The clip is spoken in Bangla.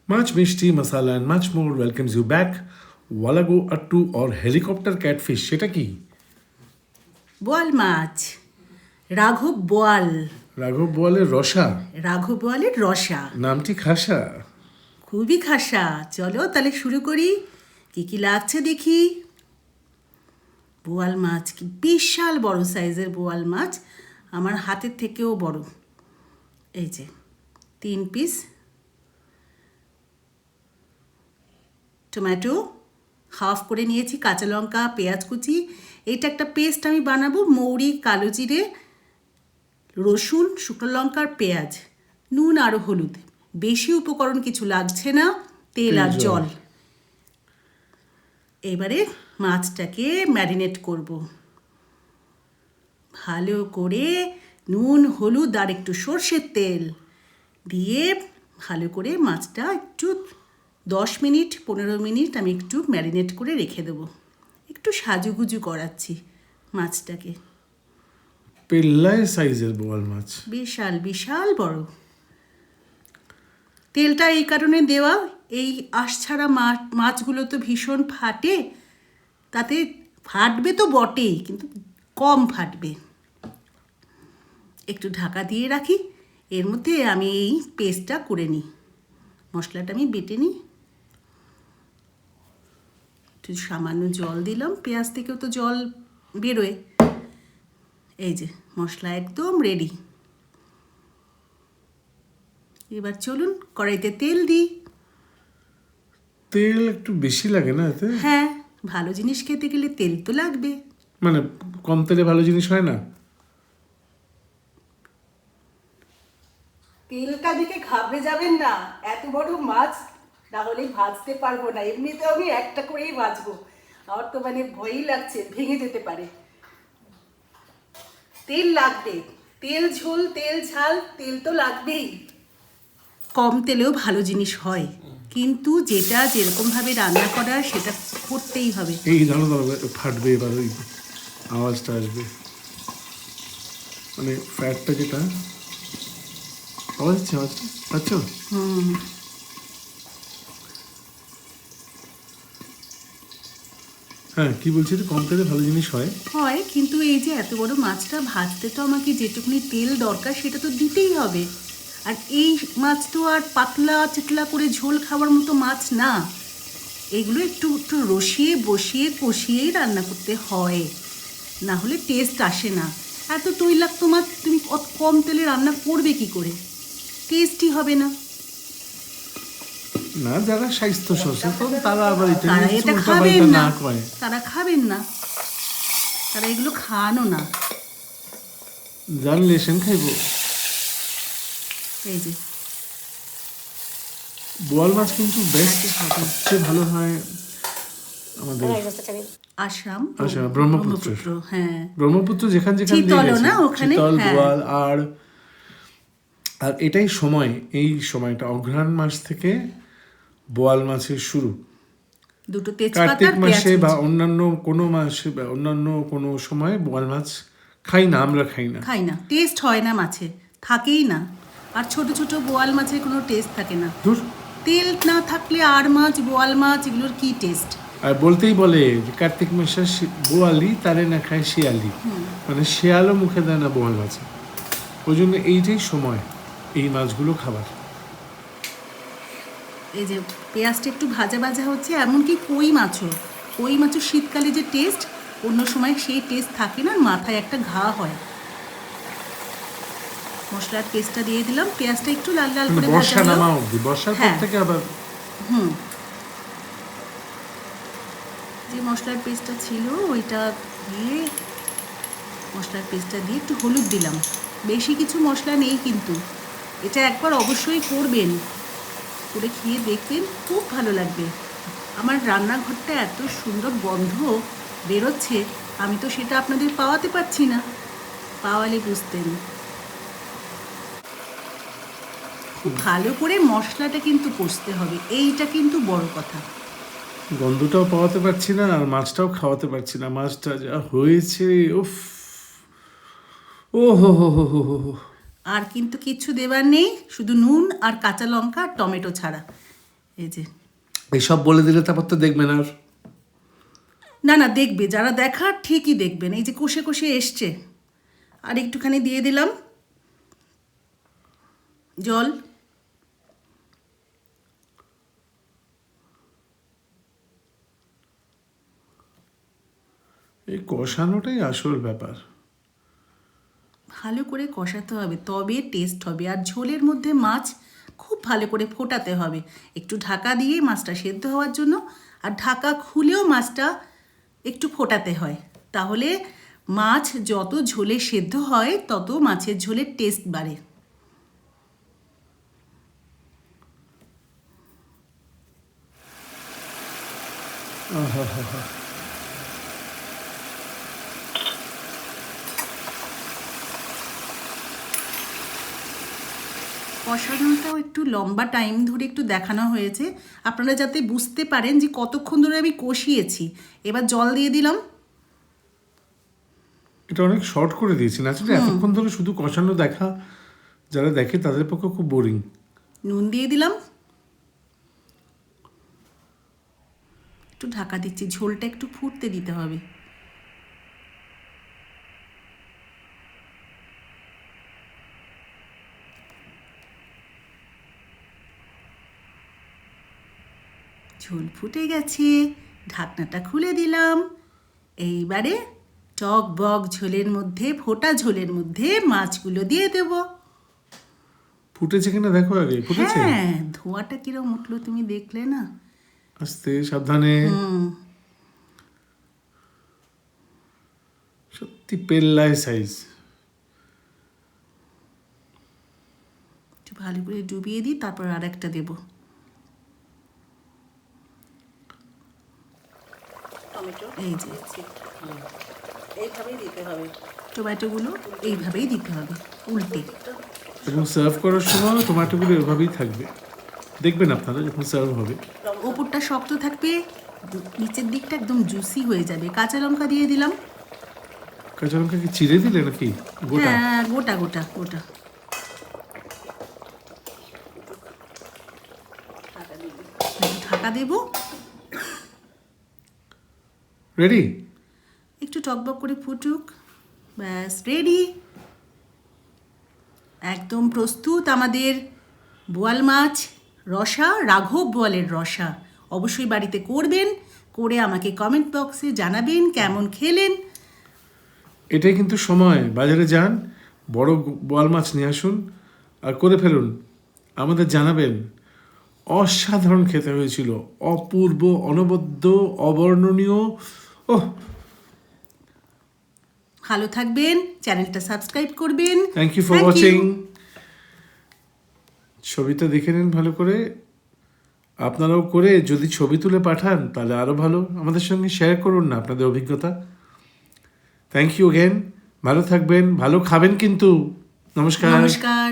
Much mishti, masala and much more welcomes you back. Wallago, Attu or helicopter catfish সেটা কি? বোয়াল মাছ, রাঘব বোয়াল। রাঘব বোয়ালের রসা, রাঘব বোয়ালের রসা, নামটি খাসা। খুবই খাসা। চলো তাহলে শুরু করি। কি কি লাগছে দেখি। বোয়াল মাছ, কি বিশাল বড় সাইজের বোয়াল মাছ, আমার হাতের থেকেও বড়। এই যে 3 পিস টমেটো হাফ করে নিয়েছি, কাঁচা লঙ্কা, পেঁয়াজ কুচি। এটা একটা পেস্ট আমি বানাবো, মৌরি, কালো জিরে, রসুন, শুকনো লঙ্কার, পেঁয়াজ, নুন আর হলুদ। বেশি উপকরণ কিছু লাগছে না, তেল আর জল। এবারে মাছটাকে ম্যারিনেট করব ভালো করে। নুন, হলুদ আর একটু সর্ষের তেল দিয়ে ভালো করে মাছটা একটু 10 মিনিট 15 মিনিট আমি একটু ম্যারিনেট করে রেখে দেবো। একটু সাজুগুজু করাচ্ছি মাছটাকে। পেল্লায় সাইজের বোয়াল মাছ, বিশাল বিশাল বড়। তেলটা এই কারণে দেওয়া, এই আঁশছাড়া মাছগুলো তো ভীষণ ফাটে, তাতে ফাটবে তো বটেই, কিন্তু কম ফাটবে। একটু ঢাকা দিয়ে রাখি, এর মধ্যে আমি এই পেস্টটা করে নিই। মশলাটা আমি বেটে নিই। একটু সামান্য জল দিলাম, পেঁয়াজ থেকেও তো জল বেরোয়। এই যে মশলা একদম রেডি। এবার চলুন কড়াইতে তেল দিই। তেল একটু বেশি লাগে না এতে? হ্যাঁ, ভালো জিনিস খেতে গেলে তেল তো লাগবে। মানে কম তেলে ভালো জিনিস হয় না? তেলটা দিকে ঘাবড়ে যাবেন না, এত বড় মাছ না হলে ভাজতে পারবো না। এমনিতেও আমি একটা করেই ভাজবো, আমার তো মানে ভয়ই লাগছে ভেঙে যেতে পারে। তেল লাগবে, তেল ঝোল, তেল ঝাল, তেল তো লাগবেই। কম তেলেও ভালো জিনিস হয়, কিন্তু যেটা যেরকমভাবে রান্না করা সেটা করতেই হবে। এই দাঁড়ো দাঁড়ো, ফাটবে এবার, ওই আওয়াজটা আসবে, মানে ফ্যাটটা যেটা আওয়াজ হচ্ছে, আওয়াজটা পাচ্ছ? হ্যাঁ, কি বলছি, কম তেলে ভালো জিনিস হয়। হয়, কিন্তু এই যে এত বড় মাছটা ভাজতে তো আমাকে যেটুকুনি তেল দরকার সেটা তো দিতেই হবে। আর এই মাছ তো আর পাতলা চিতলা করে ঝোল খাওয়ার মতো মাছ না। এগুলো একটু একটু রসিয়ে বসিয়ে কষিয়েই রান্না করতে হয়, না হলে টেস্ট আসে না। এত তৈলাক্ত মাছ তুমি কম তেলে রান্না করবে কি করে? টেস্টই হবে না। না, যারা স্বাস্থ্য সচেতন তারা আবার তারা এটা খাবেন না, তারা খাবেন না, তারা এগুলো খানো না। জানলে সেন খাইব। এই যে বোয়াল মাছ কিন্তু বেস্ট, সবচেয়ে ভালো হয় আমাদের আসাম, আচ্ছা ব্রহ্মপুত্র। হ্যাঁ, ব্রহ্মপুত্র যেখান যেখান দিয়ে চিতল গেছে, না ওখানে, চিতল, হ্যাঁ। বোয়াল। আর আর এটাই সময়, এই সময়টা অঘ্রাণ মাস থেকে বোয়াল মাছের শুরু। দুটো তেজপাতা, কার্তিক মাসে বা পেঁয়াজ অন্যান্য কোনো মাসে বা অন্যান্য কোনো সময় বোয়াল মাছ খাই না, আমরা খাই না। খাই না, টেস্ট হয় না, মাছে থাকেই না। আর ছোট ছোট বোয়াল মাছের কোনো টেস্ট থাকে না। ধুর। তেল না থাকলে আর মাছ, বোয়াল মাছ এগুলোর কি টেস্ট? আর বলতেই বলে যে কার্তিক মাসে বোয়ালি তারে না খায় শিয়ালি, মানে শিয়ালও মুখে দেয় না বোয়াল মাছে। ওই জন্য এইটাই সময় এই মাছগুলো খাবার। এই যে পেঁয়াজটা একটু ভাজা ভাজা হচ্ছে, এমনকি কই মাছও শীতকালে যে টেস্ট, অন্য সময় সেই টেস্ট থাকে না, মাথায় একটা ঘা হয়। মশলার পেস্টটা দিয়ে দিলাম, পেঁয়াজটা একটু লাল লাল করে ভাজা বর্ষা হলো। নামা অবধি, বর্ষার পর থেকে আবার যে মশলার পেস্টটা ছিল ওইটা দিয়ে, মশলার পেস্টটা দিয়ে একটু হলুদ দিলাম। বেশি কিছু মশলা নেই, কিন্তু এটা একবার অবশ্যই করবেন, করে খেয়ে দেখবেন, খুব ভালো লাগবে। আমার রান্নাঘরটা এত সুন্দর গন্ধ বেরোচ্ছে, আমি তো সেটা আপনাদের পাওয়াতে পারছি না, পাওয়ালে বুঝতেন। খুব ভালো করে মশলাটা কিন্তু কষতে হবে, এইটা কিন্তু বড় কথা। গন্ধটাও পাওয়াতে পারছি না আর মাছটাও খাওয়াতে পারছি না। মাছটা যা হয়েছে, উফ, ও হো হো হো হো হো। আর কিন্তু কিচ্ছু দেবার নেই, শুধু নুন আর কাঁচা লঙ্কা আর টমেটো ছাড়া। এই যে এইসব বলে দিলে তারপর তো দেখবেন আর। না না, দেখবে, যারা দেখার ঠিকই দেখবেন। এই যে কষে কষে এসছে, আর একটুখানি দিয়ে দিলাম জল। এই কষানোটাই আসল ব্যাপার। ভালো করে কষাতে হবে, তবে টেস্ট হবে। আর ঝোলের মধ্যে মাছ খুব ভালো করে ফোটাতে হবে, একটু ঢাকা দিয়ে মাছটা সেদ্ধ হওয়ার জন্য। আর ঢাকা খুলেও মাছটা একটু ফোটাতে হয়, তাহলে মাছ যত ঝোলে সেদ্ধ হয় তত মাছের ঝোলের টেস্ট বাড়ে। কষানোটাও একটু লম্বা টাইম ধরে একটু দেখানো হয়েছে, আপনারা যাতে বুঝতে পারেন যে কতক্ষণ ধরে আমি কষিয়েছি। এবার জল দিয়ে দিলাম। এটা অনেক শর্ট করে দিয়েছেন আসলে। এতক্ষণ ধরে শুধু কষানো দেখা, যারা দেখে তাদের পক্ষে খুব বোরিং। নুন দিয়ে দিলাম, একটু ঢাকা দিচ্ছি, ঝোলটা একটু ফুটতে দিতে হবে। ঝোল ফুটে গেছে, ঢাকনাটা খুলে দিলাম। এইবারে টক বক ঝোলের মধ্যে, ফোটা ঝোলের মধ্যে মাছগুলো দিয়ে দেব। ফুটেছে কিনা দেখো আগে। ফুটেছে? হ্যাঁ, ধোঁয়াটা কিরম উঠলো তুমি দেখলে না? আস্তে সাবধানে। সত্যি পেল্লায় সাইজ। একটু ভালো করে ডুবিয়ে দিই, তারপর আর একটা দেবো। টমেটো এই যে এইভাবেই দিতে হবে, টমেটোগুলো এইভাবেই দিতে হবে উল্টে। এবং সার্ভ করার সময় টমেটোগুলো এভাবেই থাকবে, দেখবেন আপনারা যখন সার্ভ হবে। ওপরটা শক্ত থাকবে, নিচের দিকটা একদম জুসি হয়ে যাবে। কাঁচা লঙ্কা দিয়ে দিলাম। কাঁচা লঙ্কা কি চিড়ে দিলে নাকি গোটা? হ্যাঁ, গোটা গোটা গোটা। ঢাকা দেব। রেডি? একটু টকবক করে ফুটুক, ব্যাস রেডি। একদম প্রস্তুত আমাদের বোয়াল মাছ রসা, রাঘব বোয়ালের রসা। অবশ্যই বাড়িতে করবেন, করে আমাকে কমেন্ট বক্সে জানাবেন কেমন খেলেন। এটাই কিন্তু সময়, বাজারে যান, বড় বোয়াল মাছ নিয়ে আসুন আর করে ফেলুন, আমাদের জানাবেন। অসাধারণ খেতে হয়েছিল, অপূর্ব, অনবদ্য, অবর্ণনীয়। ওহ, ভালো থাকবেন, চ্যানেলটা সাবস্ক্রাইব করবেন। Thank you for watching. ছবিটা দেখে নিন ভালো করে, আপনারাও করে যদি ছবি তুলে পাঠান তাহলে আরও ভালো। আমাদের সঙ্গে শেয়ার করুন না আপনাদের অভিজ্ঞতা। থ্যাংক ইউ অ্যাগেন, ভালো থাকবেন, ভালো খাবেন কিন্তু। নমস্কার। নমস্কার।